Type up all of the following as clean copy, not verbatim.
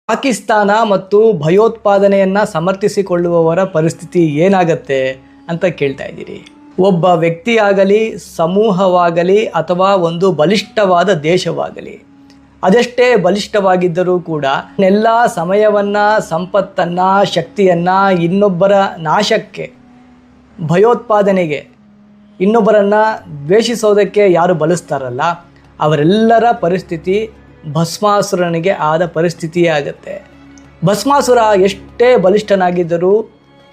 ಪಾಕಿಸ್ತಾನ ಮತ್ತು ಭಯೋತ್ಪಾದನೆಯನ್ನು ಸಮರ್ಥಿಸಿಕೊಳ್ಳುವವರ ಪರಿಸ್ಥಿತಿ ಏನಾಗತ್ತೆ ಅಂತ ಕೇಳ್ತಾ ಇದ್ದೀರಿ. ಒಬ್ಬ ವ್ಯಕ್ತಿಯಾಗಲಿ, ಸಮೂಹವಾಗಲಿ ಅಥವಾ ಒಂದು ಬಲಿಷ್ಠವಾದ ದೇಶವಾಗಲಿ, ಅದೆಷ್ಟೇ ಬಲಿಷ್ಠವಾಗಿದ್ದರೂ ಕೂಡ ಎಲ್ಲ ಸಮಯವನ್ನು, ಸಂಪತ್ತನ್ನು, ಶಕ್ತಿಯನ್ನು ಇನ್ನೊಬ್ಬರ ನಾಶಕ್ಕೆ, ಭಯೋತ್ಪಾದನೆಗೆ, ಇನ್ನೊಬ್ಬರನ್ನು ದ್ವೇಷಿಸೋದಕ್ಕೆ ಯಾರು ಬಳಸ್ತಾರಲ್ಲ ಅವರೆಲ್ಲರ ಪರಿಸ್ಥಿತಿ ಭಸ್ಮಾಸುರನಿಗೆ ಆದ ಪರಿಸ್ಥಿತಿಯೇ ಆಗುತ್ತೆ. ಭಸ್ಮಾಸುರ ಎಷ್ಟೇ ಬಲಿಷ್ಠನಾಗಿದ್ದರೂ,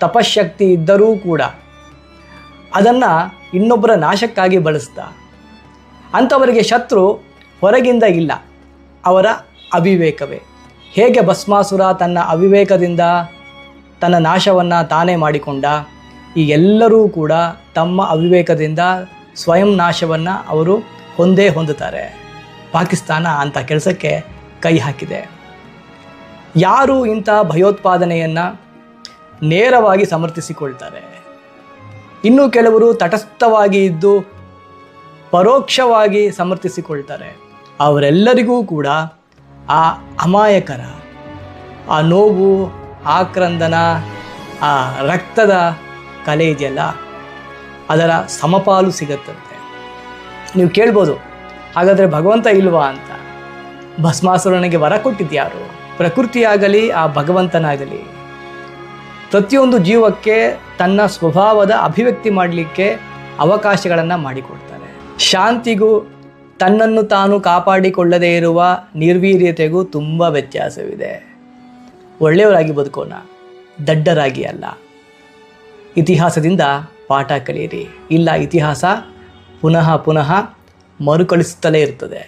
ತಪಶಕ್ತಿ ಇದ್ದರೂ ಕೂಡ ಅದನ್ನು ಇನ್ನೊಬ್ಬರ ನಾಶಕ್ಕಾಗಿ ಬಳಸ್ದ. ಅಂಥವರಿಗೆ ಶತ್ರು ಹೊರಗಿಂದ ಇಲ್ಲ, ಅವರ ಅವಿವೇಕವೇ. ಹೇಗೆ ಭಸ್ಮಾಸುರ ತನ್ನ ಅವಿವೇಕದಿಂದ ತನ್ನ ನಾಶವನ್ನು ತಾನೇ ಮಾಡಿಕೊಂಡ, ಈ ಎಲ್ಲರೂ ಕೂಡ ತಮ್ಮ ಅವಿವೇಕದಿಂದ ಸ್ವಯಂ ನಾಶವನ್ನು ಅವರು ಹೊಂದುತ್ತಾರೆ. ಪಾಕಿಸ್ತಾನ ಅಂಥ ಕೆಲಸಕ್ಕೆ ಕೈ ಹಾಕಿದೆ. ಯಾರು ಇಂಥ ಭಯೋತ್ಪಾದನೆಯನ್ನು ನೇರವಾಗಿ ಸಮರ್ಥಿಸಿಕೊಳ್ತಾರೆ, ಇನ್ನೂ ಕೆಲವರು ತಟಸ್ಥವಾಗಿ ಇದ್ದು ಪರೋಕ್ಷವಾಗಿ ಸಮರ್ಥಿಸಿಕೊಳ್ತಾರೆ. ಅವರೆಲ್ಲರಿಗೂ ಕೂಡ ಆ ಅಮಾಯಕರ ಆ ನೋವು, ಆಕ್ರಂದನ, ಆ ರಕ್ತದ ಕಲೆ ಇದೆಯಲ್ಲ ಅದರ ಸಮಪಾಲು ಸಿಗತ್ತಂತೆ. ನೀವು ಕೇಳ್ಬೋದು, ಹಾಗಾದರೆ ಭಗವಂತ ಇಲ್ವಾ ಅಂತ. ಭಸ್ಮಾಸುರನಿಗೆ ವರ ಕೊಟ್ಟಿದ್ಯಾರು? ಪ್ರಕೃತಿಯಾಗಲಿ ಆ ಭಗವಂತನಾಗಲಿ ಪ್ರತಿಯೊಂದು ಜೀವಕ್ಕೆ ತನ್ನ ಸ್ವಭಾವದ ಅಭಿವ್ಯಕ್ತಿ ಮಾಡಲಿಕ್ಕೆ ಅವಕಾಶಗಳನ್ನು ಮಾಡಿಕೊಡ್ತಾರೆ. ಶಾಂತಿಗೂ ತನ್ನನ್ನು ತಾನು ಕಾಪಾಡಿಕೊಳ್ಳದೇ ಇರುವ ನಿರ್ವೀರ್ಯತೆಗೂ ತುಂಬ ವ್ಯತ್ಯಾಸವಿದೆ. ಒಳ್ಳೆಯವರಾಗಿ ಬದುಕೋಣ, ದಡ್ಡರಾಗಿ ಅಲ್ಲ. ಇತಿಹಾಸದಿಂದ ಪಾಠ ಕಲಿಯಿರಿ, ಇಲ್ಲ ಇತಿಹಾಸ ಪುನಃ ಪುನಃ ಮರುಕಳಿಸುತ್ತಲೇ ಇರ್ತದೆ.